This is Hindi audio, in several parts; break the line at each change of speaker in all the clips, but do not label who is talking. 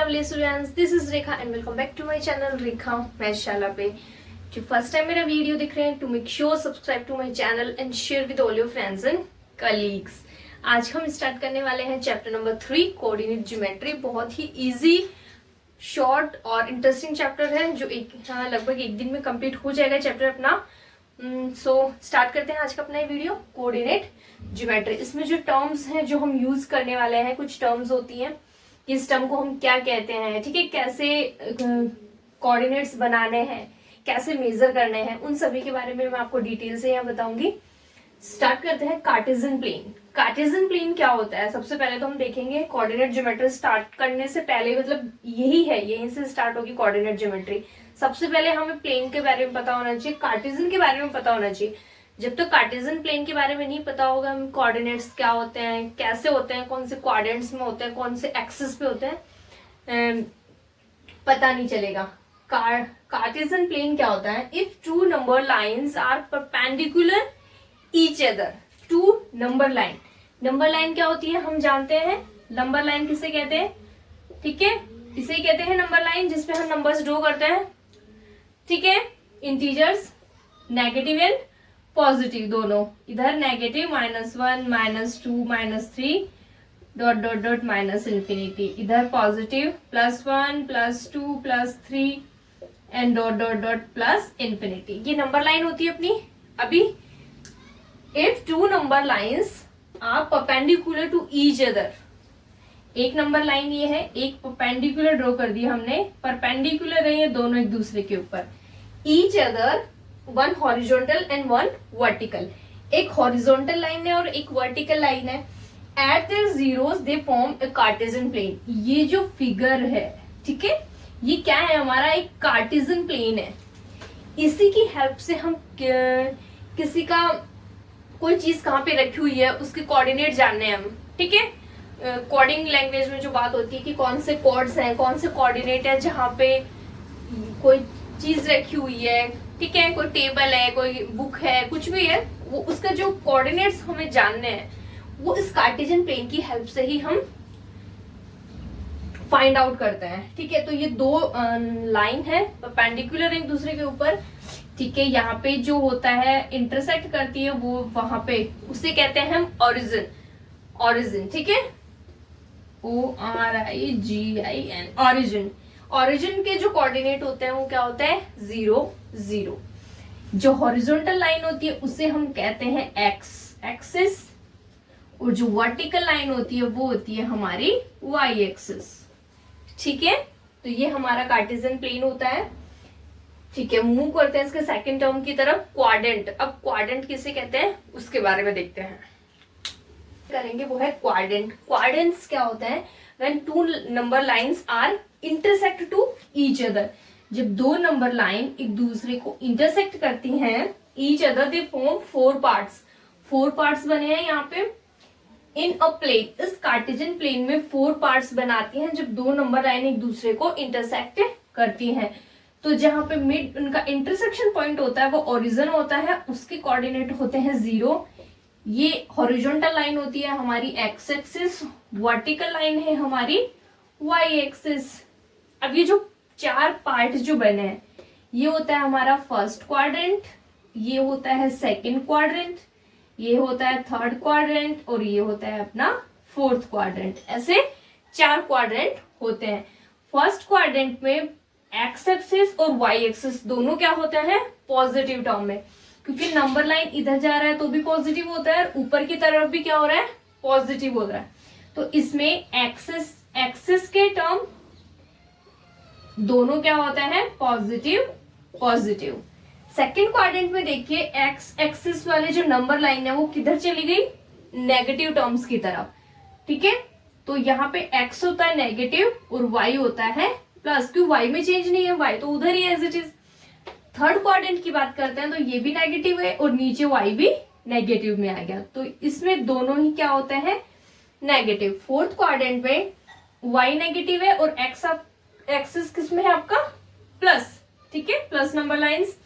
lovely students, this is Rekha and welcome back to my channel Rekha Mathshala पे। जो फर्स्ट टाइम मेरा वीडियो देख रहे हैं, to make sure subscribe to my channel and share with all your friends and colleagues. आज हम स्टार्ट करने वाले हैं चैप्टर नंबर 3 कोऑर्डिनेट ज्योमेट्री। बहुत ही इजी, शॉर्ट और इंटरेस्टिंग चैप्टर है जो लगभग एक दिन में कंप्लीट हो जाएगा चैप्टर अपना। सो स्टार्ट करते हैं आज का अपना वीडियो कोऑर्डिनेट ज्योमेट्री। इसमें जो टर्म्स हैं जो हम यूज करने वाले हैं, कुछ टर्म्स होती हैं, इस टर्म को हम क्या कहते हैं, ठीक है, कैसे कोऑर्डिनेट्स बनाने हैं, कैसे मेजर करने हैं, उन सभी के बारे में मैं आपको डिटेल से यहाँ बताऊंगी। स्टार्ट करते हैं कार्टेशियन प्लेन। कार्टेशियन प्लेन क्या होता है, सबसे पहले तो हम देखेंगे कोऑर्डिनेट ज्योमेट्री स्टार्ट करने से पहले, मतलब यही है, यहीं से स्टार्ट होगी कोऑर्डिनेट ज्योमेट्री। सबसे पहले हमें प्लेन के बारे में पता होना चाहिए, कार्टेशियन के बारे में पता होना चाहिए। जब तक कार्टेशियन प्लेन के बारे में नहीं पता होगा, हम कोऑर्डिनेट्स क्या होते हैं, कैसे होते हैं, कौन से क्वाड्रेंट्स में होते हैं, कौन से एक्सिस पे होते हैं, पता नहीं चलेगा। कार्टेशियन प्लेन क्या होता है? If two number lines are perpendicular each other. Two number line क्या होती है, हम जानते हैं नंबर लाइन किसे कहते हैं, ठीक है, इसे कहते हैं नंबर लाइन, जिसपे हम नंबर्स ड्रॉ करते हैं, ठीक है, इंटीजर्स, नेगेटिव एंड पॉजिटिव दोनों। इधर negative -1, -2, -3 dot dot dot minus infinity, इधर positive +1, +2, +3 and dot dot dot plus infinity. ये नंबर लाइन होती है अपनी। अभी if two number lines are perpendicular to each other, एक नंबर लाइन ये है, एक परपेंडिकुलर ड्रॉ कर दिया हमने, परपेंडिकुलर है ये दोनों एक दूसरे के ऊपर। Each other, one horizontal and one vertical. एक हॉरिजॉन्टल लाइन है और एक वर्टिकल लाइन है। At their zeros they form a Cartesian plane. ये जो फिगर है, ठीक है, ये क्या है हमारा, एक कार्टेशियन प्लेन है। इसी की हेल्प से हम किसी का कोई चीज कहाँ पे रखी हुई है उसके कोऑर्डिनेट जानने हैं हम, ठीक है। कोडिंग लैंग्वेज में जो बात होती है कि कौन से कोड्स हैं, कौन से कोऑर्डिनेट है जहाँ पे कोई चीज रखी हुई है, ठीक है, कोई टेबल है, कोई बुक है, कुछ भी है, वो उसका जो कोऑर्डिनेट्स हमें जानने हैं वो इस कार्टेशियन प्लेन की हेल्प से ही हम फाइंड आउट करते हैं, ठीक है। तो ये दो लाइन है परपेंडिकुलर एक दूसरे के ऊपर, ठीक है। यहाँ पे जो होता है इंटरसेक्ट करती है वो वहां पे, उसे कहते हैं हम ऑरिजिन, ठीक है, ORIGIN, ऑरिजिन के जो कोऑर्डिनेट होते हैं वो क्या होता है, 0, 0। जो हॉरिजॉन्टल लाइन होती है उसे हम कहते हैं एक्सिस, और जो वर्टिकल लाइन होती है वो होती है हमारी y एक्सिस, ठीक है। तो ये हमारा कार्टेशियन प्लेन होता है, ठीक है। मूव करते हैं इसके सेकंड टर्म की तरफ, क्वाड्रेंट। अब क्वाड्रेंट किसे कहते हैं उसके बारे में देखते हैं, करेंगे, वो है क्वाड्रेंट। क्वाड्रेंट्स क्या होता है, when two number lines are intersect to each other. जब दो नंबर लाइन एक दूसरे को इंटरसेक्ट करती हैं, each other, they form 4 parts. 4 parts बने हैं यहाँ पे इन अ प्लेन। इस कार्टेशियन प्लेन में 4 पार्ट्स बनाती हैं जब दो नंबर लाइन एक दूसरे को इंटरसेक्ट करती हैं। तो जहां पे मिड उनका इंटरसेक्शन पॉइंट होता है वो ओरिजिन होता है, उसके कोऑर्डिनेट होते हैं 0। ये हॉरिजॉन्टल लाइन होती है हमारी एक्स एक्सिस, वर्टिकल लाइन है हमारी वाई एक्सिस। अब ये जो 4 पार्ट जो बने हैं, ये होता है हमारा फर्स्ट क्वाड्रेंट, ये होता है सेकंड क्वाड्रेंट, ये होता है थर्ड क्वाड्रेंट, और ये होता है अपना फोर्थ क्वाड्रेंट। ऐसे 4 क्वाड्रेंट होते हैं। फर्स्ट क्वाड्रेंट में एक्स एक्सिस और वाई एक्सिस दोनों क्या होते हैं, पॉजिटिव टर्म में, क्योंकि नंबर लाइन इधर जा रहा है तो भी पॉजिटिव होता है, ऊपर की तरफ भी क्या हो रहा है, पॉजिटिव हो रहा है। तो इसमें एक्सिस के टर्म दोनों क्या होता है, पॉजिटिव। सेकंड क्वाड्रेंट में देखिए एक्स एक्सिस वाले जो नंबर लाइन है वो किधर चली गई, नेगेटिव टर्म्स की तरफ, ठीक है। तो यहाँ पे एक्स होता है नेगेटिव और वाई होता है प्लस, क्यों, वाई में चेंज नहीं है, वाई तो उधर ही है as it is. Third quadrant की बात करते हैं तो ये भी नेगेटिव है और नीचे वाई भी नेगेटिव में आ गया, तो इसमें दोनों ही क्या होते हैं, नेगेटिव। फोर्थ क्वाड्रेंट में वाई नेगेटिव है और एक्स एक्सिस किसमें है आपका, प्लस, ठीक है, प्लस नंबर लाइंस।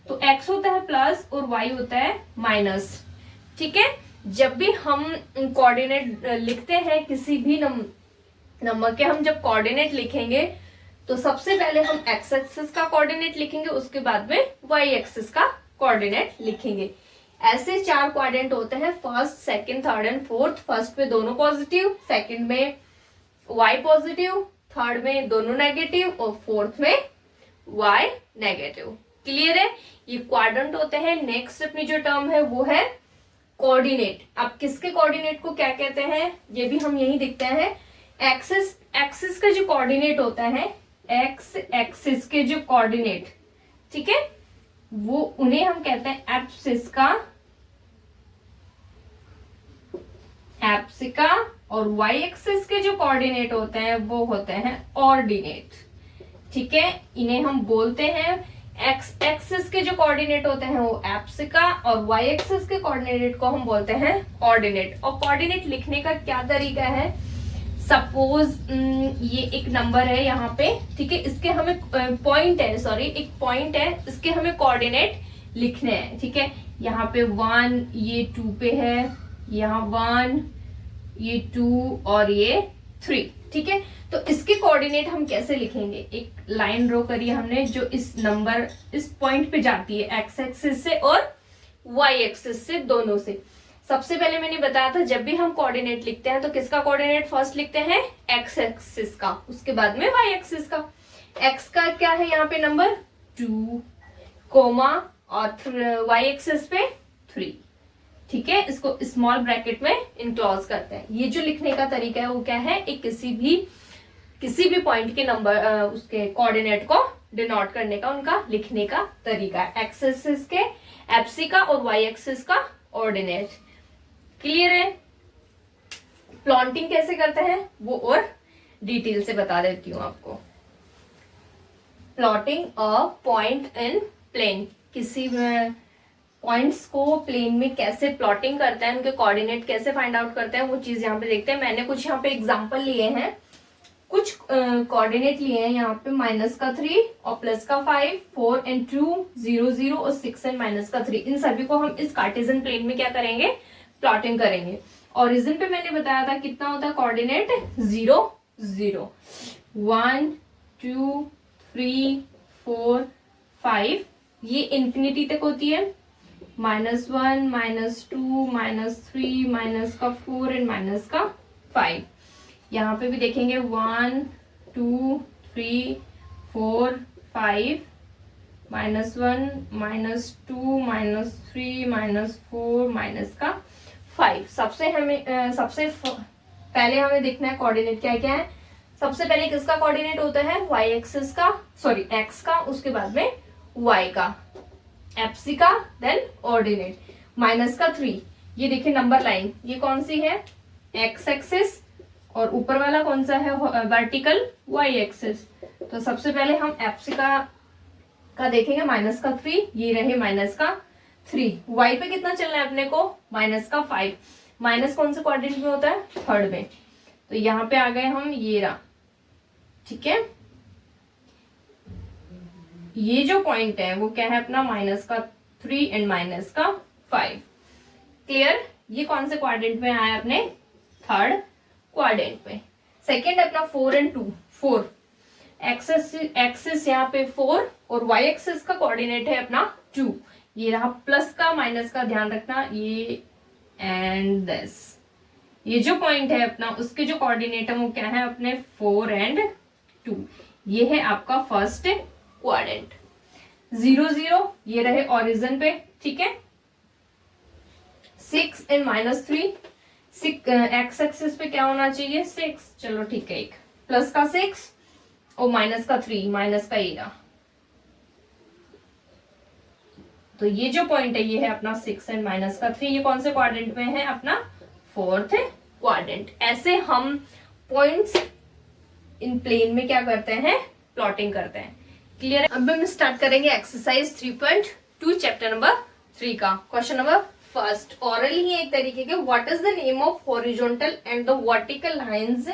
तो एक्स होता है प्लस और वाई होता है माइनस, ठीक है। जब भी हम कोऑर्डिनेट लिखते हैं किसी भी नंबर के हम जब कोऑर्डिनेट लिखेंगे तो सबसे पहले हम एक्स एक्सिस का कोऑर्डिनेट लिखेंगे, उसके बाद में वाई एक्सिस का कोऑर्डिनेट लिखेंगे। ऐसे 4 क्वाड्रेंट होते हैं, first, second, third and fourth. First में दोनों पॉजिटिव, सेकंड में वाई पॉजिटिव, थर्ड में दोनों नेगेटिव और फोर्थ में वाई नेगेटिव। क्लियर है? ये क्वाड्रेंट होते हैं। नेक्स्ट अपनी जो टर्म है वो है कोऑर्डिनेट। अब किसके कोऑर्डिनेट को क्या कहते हैं ये भी हम यही देखते हैं। एक्सिस एक्सिस का जो कोऑर्डिनेट होता है, एक्स एक्सिस के जो कोऑर्डिनेट, ठीक है, वो उन्हें हम कहते हैं एप्सिका, और वाई एक्सिस के जो कोऑर्डिनेट होते हैं वो होते हैं ऑर्डिनेट। ठीक है, इन्हें हम बोलते हैं एक्स एक्सिस के जो कोऑर्डिनेट होते हैं वो एप्सिका, और वाई एक्सिस के कोऑर्डिनेट को हम बोलते हैं ऑर्डिनेट। और कोऑर्डिनेट लिखने का क्या तरीका है, सपोज ये एक नंबर है यहाँ पे, ठीक है, इसके हमें पॉइंट है, सॉरी एक पॉइंट है, इसके हमें कोऑर्डिनेट लिखने हैं। ठीक है, यहाँ पे 1, ये 2 पे है, यहाँ 1, ये 2 और ये 3। ठीक है, तो इसके कोऑर्डिनेट हम कैसे लिखेंगे, एक लाइन ड्रॉ करिए हमने जो इस नंबर इस पॉइंट पे जाती है एक्स एक्सिस से और वाई एक्सिस से, दोनों से। सबसे पहले मैंने बताया था जब भी हम कोऑर्डिनेट लिखते हैं तो किसका कोऑर्डिनेट फर्स्ट लिखते हैं, एक्स एक्सिस का, उसके बाद में वाई एक्सिस का। एक्स का क्या है यहाँ पे नंबर 2, कोमा, और वाई एक्सिस पे 3। ठीक है, इसको स्मॉल ब्रैकेट में इनक्लोज करते हैं। ये जो लिखने का तरीका है वो क्या है, एक किसी भी पॉइंट के नंबर उसके कोऑर्डिनेट को डिनोट करने का उनका लिखने का तरीका है। एक्स एक्सिस के एप्सिका और वाई एक्सिस का ऑर्डिनेट। क्लियर है? प्लॉटिंग कैसे करते हैं वो और डिटेल से बता देती हूँ आपको। Plotting a point in plane, किसी पॉइंट्स को प्लेन में कैसे प्लॉटिंग करते हैं, उनके कोऑर्डिनेट कैसे फाइंड आउट करते हैं, वो चीज यहाँ पे देखते हैं। मैंने कुछ यहाँ पे एग्जांपल लिए हैं, कुछ कोऑर्डिनेट लिए हैं यहाँ पे, -3 और +5, 4 and 2, 0 0 और 6 and -3। इन सभी को हम इस कार्टेशियन प्लेन में क्या करेंगे, प्लॉटिंग करेंगे। ओरिजिन पे मैंने बताया था कितना होता है कोऑर्डिनेट, 0 0, 1 2 3 4 5, ये इंफिनिटी तक होती है, -1 -2 -3 -4 एंड -5। यहाँ पे भी देखेंगे 1 2 3 4 5, -1 -2 -3 -4 -5। सबसे पहले हमें देखना है कोऑर्डिनेट क्या क्या है। सबसे पहले किसका कोऑर्डिनेट होता है, वाई एक्सिस का, सॉरी एक्स का, उसके बाद में वाई का, एप्सिका, देन ऑर्डिनेट। -3, ये देखिए नंबर लाइन, ये कौन सी है, एक्स एक्सिस, और ऊपर वाला कौन सा है, वर्टिकल, वाई एक्सिस। तो सबसे पहले हम एप्सिका का देखेंगे, -3, ये रहे -3। वाई पे कितना चलना है अपने को, -5। माइनस कौन से क्वाड्रेंट में होता है, थर्ड में, तो यहाँ पे आ गए हम, ये रहा। ठीक है, ये जो पॉइंट है वो क्या है अपना, -3 एंड -5। क्लियर? ये कौन से क्वाड्रेंट में आया अपने, थर्ड क्वाड्रेंट में। सेकेंड अपना 4 and 2, 4 एक्सिस यहाँ पे 4 और वाई एक्सिस का कोऑर्डिनेट है अपना 2। ये रहा, प्लस का माइनस का ध्यान रखना, ये एंड दिस, ये जो पॉइंट है अपना उसके जो कोऑर्डिनेट है वो क्या है अपने 4 and 2। ये है आपका फर्स्ट क्वाड्रेंट। 0 0, ये रहे ओरिजिन पे। ठीक है, 6 and -3, एक्स एक्सिस पे क्या होना चाहिए, 6। चलो ठीक है, एक प्लस का 6 और -3, माइनस का ये रहा। तो ये जो पॉइंट है ये है अपना 6 and -3। ये कौन से क्वाड्रेंट में है अपना, फोर्थ क्वाड्रेंट। ऐसे हम पॉइंट्स इन प्लेन में क्या करते हैं, प्लॉटिंग करते हैं। क्लियर? अब हम स्टार्ट करेंगे एक्सरसाइज 3.2 चैप्टर नंबर 3 का। क्वेश्चन नंबर फर्स्ट, ऑरली ही एक तरीके के, what is the name of horizontal and the vertical lines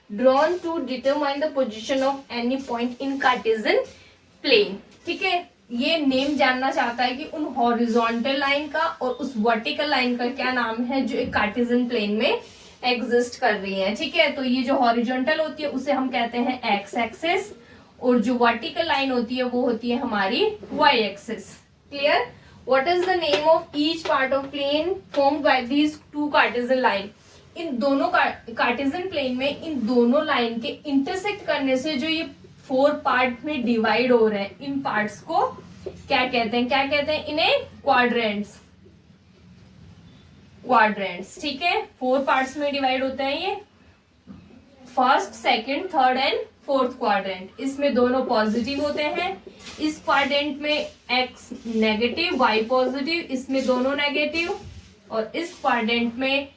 drawn to determine the position of any point in Cartesian plane. ठीक है, ये नेम जानना चाहता है कि उन हॉरिजॉन्टल लाइन का और उस वर्टिकल लाइन का क्या नाम है जो एक कार्टेशियन प्लेन में एग्जिस्ट कर रही हैं, ठीक है। तो ये जो हॉरिजॉन्टल होती है उसे हम कहते हैं एक्स एक्सिस, और जो वर्टिकल लाइन होती है वो होती है हमारी Y axis. Clear? What is the name of each part of plane formed by these two Cartesian line? इन दोनों कार्टेशियन प्लेन में इन दोनों लाइन के इंटरसेक्ट करने से जो ये 4 पार्ट में डिवाइड हो रहे हैं, इन पार्ट्स को क्या कहते हैं? क्या कहते हैं इन्हें? क्वाड्रेंट्स। क्वाड्रेंट्स, ठीक है। 4 पार्ट्स में डिवाइड होते हैं ये, first, second, third and fourth quadrant. इसमें दोनों पॉजिटिव होते हैं। इस क्वाड्रेंट में x नेगेटिव, y पॉजिटिव, इसमें दोनों नेगेटिव, और इस क्वाड्रेंट में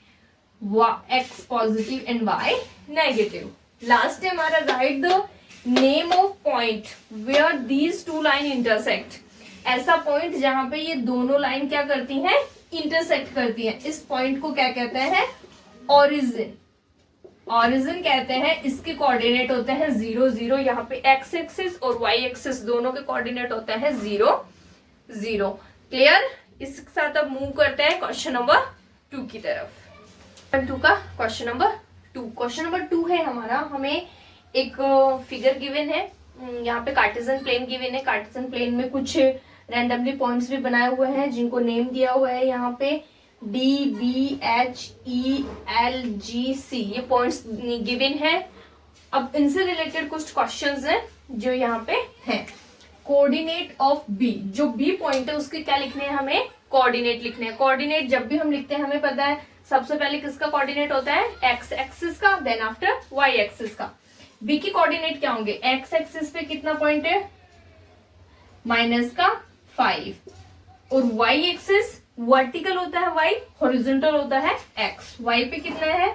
x positive and y negative. Last है हमारा write the name of point where these two line intersect. ऐसा पॉइंट जहां पे ये दोनों लाइन क्या करती हैं? इंटरसेक्ट करती हैं। इस पॉइंट को क्या कहते हैं? ओरिजिन। ओरिजिन कहते हैं। इसके कोऑर्डिनेट होते हैं 0 0। यहाँ पे एक्स एक्सिस और वाई एक्सिस दोनों के कोऑर्डिनेट होते हैं 0 0। क्लियर? इसके साथ अब मूव करते हैं क्वेश्चन नंबर 2 की तरफ। 2 का क्वेश्चन नंबर 2। क्वेश्चन नंबर 2 है हमारा, हमें एक फिगर गिवन है, यहाँ पे कार्टेशियन प्लेन गिवन है। कार्टेशियन प्लेन में कुछ रैंडमली पॉइंट्स भी बनाए हुए हैं जिनको नेम दिया हुआ है यहाँ पे D, B, H, E, L, G, C, ये पॉइंट्स गिवन है। अब इनसे रिलेटेड कुछ क्वेश्चंस हैं जो यहाँ पे हैं। कोऑर्डिनेट ऑफ B, जो B पॉइंट है उसके क्या लिखने हैं? हमें कोऑर्डिनेट लिखने हैं। कोऑर्डिनेट जब भी हम लिखते हैं हमें पता है सबसे पहले किसका कोऑर्डिनेट होता है? एक्स एक्सिस का, देन आफ्टर वाई एक्सिस का। B की कोऑर्डिनेट क्या होंगे? एक्स एक्सिस पे कितना पॉइंट है? माइनस का 5, और वाई एक्सिस वर्टिकल होता है y, हॉरिजॉन्टल होता है x। y पे कितना है?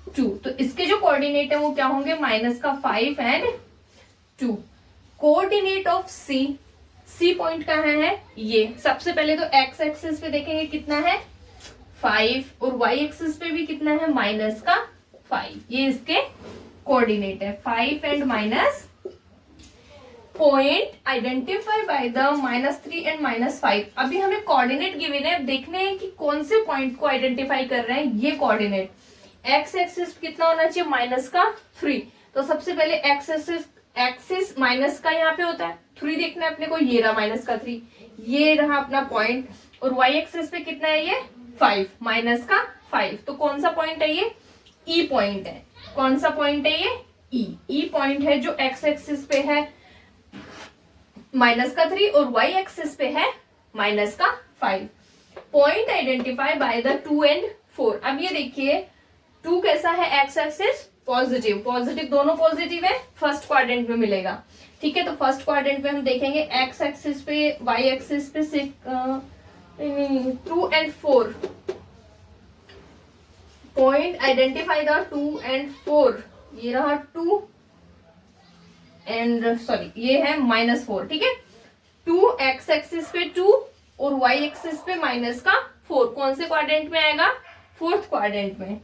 2। तो इसके जो कोऑर्डिनेट है वो क्या होंगे? माइनस का 5 and 2। Coordinate of C, C point कहाँ है? ये सबसे पहले तो x एक्सिस पे देखेंगे कितना है? 5, और y एक्सिस पे भी कितना है? माइनस का 5। ये इसके कोऑर्डिनेट है, 5 and minus. Point identify by the -3 and -5। अभी हमें कोऑर्डिनेट गिवन है, देखने हैं कि कौन से पॉइंट को आइडेंटिफाई कर रहे हैं ये कोऑर्डिनेट। एक्स एक्सिस कितना होना चाहिए? माइनस का 3। तो सबसे पहले एक्स एक्सिस माइनस का यहाँ पे होता है 3, देखना है अपने को, ये रहा माइनस का 3, ये रहा अपना पॉइंट। और वाई एक्सिस पे कितना है? ये 5, माइनस का 5। तो कौन सा पॉइंट है ये? ई पॉइंट है। कौन सा पॉइंट है ये? ई पॉइंट है जो एक्स एक्सिस पे है माइनस का 3 और वाई एक्सिस पे है माइनस का 5। Point identify by the 2 and 4। अब ये देखिए 2 कैसा है? एक्स एक्सिस पॉजिटिव, पॉजिटिव दोनों पॉजिटिव है, फर्स्ट क्वाड्रेंट में मिलेगा, ठीक है। तो फर्स्ट क्वाड्रेंट में हम देखेंगे एक्स एक्सिस पे, वाई एक्सिस पे 2 and 4। Point identify the 2 and 4। ये रहा 2 एंड सॉरी ये है -4, ठीक है। 2 एक्स एक्सिस पे 2 और वाई एक्सिस पे माइनस का 4। कौन से क्वाड्रेंट में आएगा? फोर्थ क्वाड्रेंट में।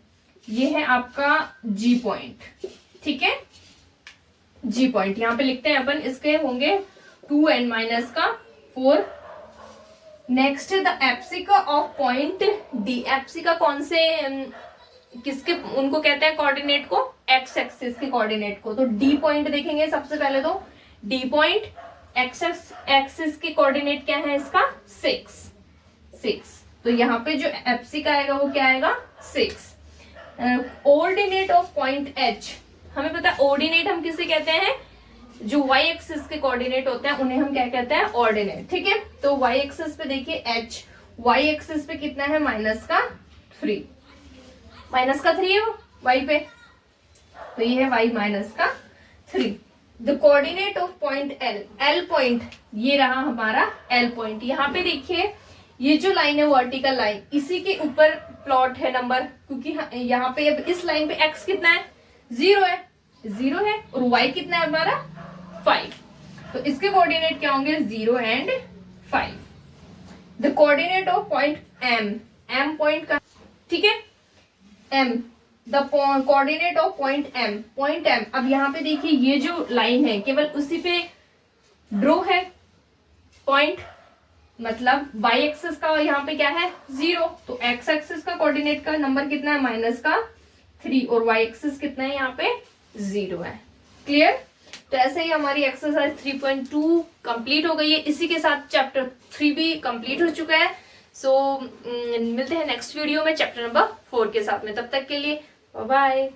ये है आपका जी पॉइंट, ठीक है। जी पॉइंट यहाँ पे लिखते हैं अपन, इसके होंगे 2 एंड माइनस का 4। नेक्स्ट है द एप्सिका ऑफ पॉइंट डी। एप्सिका कौन से किसके उनको कहते हैं कोऑर्डिनेट को? एक्स एक्सिस के कोऑर्डिनेट को। तो डी पॉइंट देखेंगे सबसे पहले, तो डी पॉइंट एक्स एक्सिस के कोऑर्डिनेट क्या है इसका? 6। तो यहाँ पे जो एप्सिका आएगा वो क्या आएगा? 6। ऑर्डिनेट ऑफ पॉइंट एच, हमें पता है ऑर्डिनेट हम किसे कहते हैं? जो वाई एक्सिस के कोऑर्डिनेट होते हैं उन्हें हम क्या कहते हैं? ऑर्डिनेट, ठीक है। तो वाई एक्सिस पे देखिए एच, वाई एक्सिस पे कितना है? माइनस का 3, माइनस का 3 है वो वाई पे, तो ये है वाई माइनस का 3। The coordinate of point L, L point ये रहा हमारा एल पॉइंट। यहाँ पे देखिए ये जो लाइन है वर्टिकल लाइन, इसी के ऊपर प्लॉट है नंबर, क्योंकि यहाँ पे अब इस लाइन पे एक्स कितना है? 0 है, और वाई कितना है हमारा? 5। तो इसके कोऑर्डिनेट क्या होंगे? 0 and 5। The coordinate of point M, M point का, ठीक है, M the coordinate of point M, point M. अब यहाँ पे देखिए ये जो लाइन है केवल उसी पे ड्रॉ है पॉइंट, मतलब वाई एक्सिस का यहाँ पे क्या है? 0। तो एक्स एक्सिस का कोऑर्डिनेट का नंबर कितना है? माइनस का 3 और y एक्सिस कितना है यहाँ पे 0 है। क्लियर? तो ऐसे ही हमारी एक्सरसाइज 3.2 कंप्लीट हो गई है। इसी के साथ चैप्टर 3 भी कंप्लीट हो चुका है। सो मिलते हैं नेक्स्ट वीडियो में चैप्टर नंबर 4 के साथ में। तब तक के लिए बाय बाय।